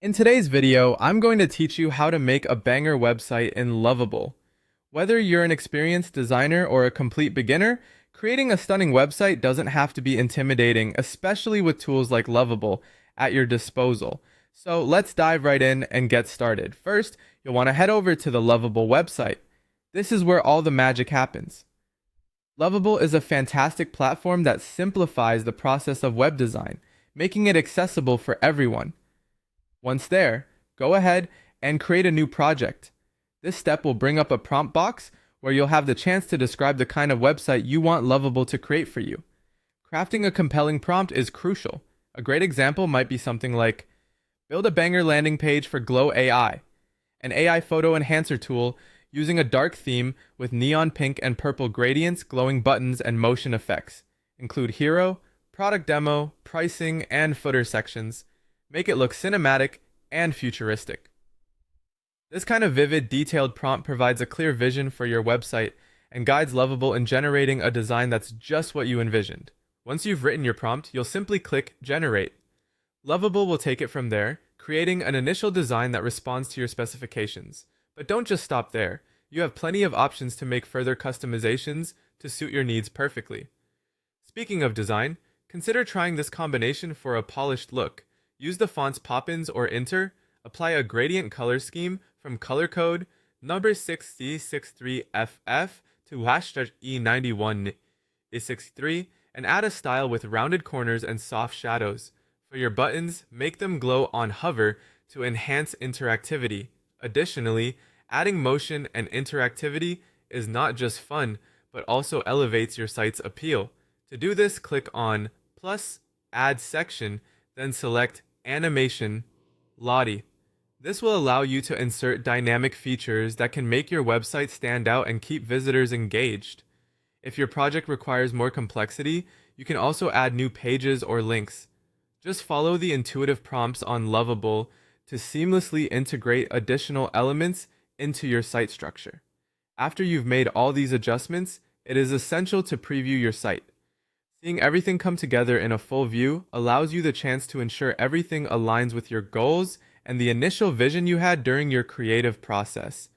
In today's video, I'm going to teach you how to make a banger website in Lovable. Whether you're an experienced designer or a complete beginner, creating a stunning website doesn't have to be intimidating, especially with tools like Lovable at your disposal. So let's dive right in and get started. First, you'll want to head over to the Lovable website. This is where all the magic happens. Lovable is a fantastic platform that simplifies the process of web design, making it accessible for everyone. Once there, go ahead and create a new project. This step will bring up a prompt box where you'll have the chance to describe the kind of website you want Lovable to create for you. Crafting a compelling prompt is crucial. A great example might be something like, build a banger landing page for Glow AI, an AI photo enhancer tool using a dark theme with neon pink and purple gradients, glowing buttons, and motion effects. Include hero, product demo, pricing, and footer sections. Make it look cinematic and futuristic. This kind of vivid, detailed prompt provides a clear vision for your website and guides Lovable in generating a design that's just what you envisioned. Once you've written your prompt, you'll simply click Generate. Lovable will take it from there, creating an initial design that responds to your specifications. But don't just stop there. You have plenty of options to make further customizations to suit your needs perfectly. Speaking of design, consider trying this combination for a polished look. Use the fonts Poppins or Inter, apply a gradient color scheme from color code number 6C63FF to #E91E63, and add a style with rounded corners and soft shadows. For your buttons, make them glow on hover to enhance interactivity. Additionally, adding motion and interactivity is not just fun, but also elevates your site's appeal. To do this, click on plus Add Section, then select Animation Lottie. This will allow you to insert dynamic features that can make your website stand out and keep visitors engaged. If your project requires more complexity, you can also add new pages or links. Just follow the intuitive prompts on Lovable to seamlessly integrate additional elements into your site structure. After you've made all these adjustments, it is essential to preview your site. Seeing everything come together in a full view allows you the chance to ensure everything aligns with your goals and the initial vision you had during your creative process.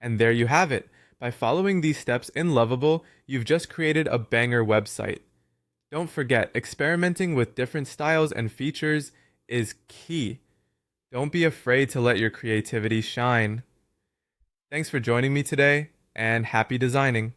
And there you have it. By following these steps in Lovable, you've just created a banger website. Don't forget, experimenting with different styles and features is key. Don't be afraid to let your creativity shine. Thanks for joining me today, and happy designing.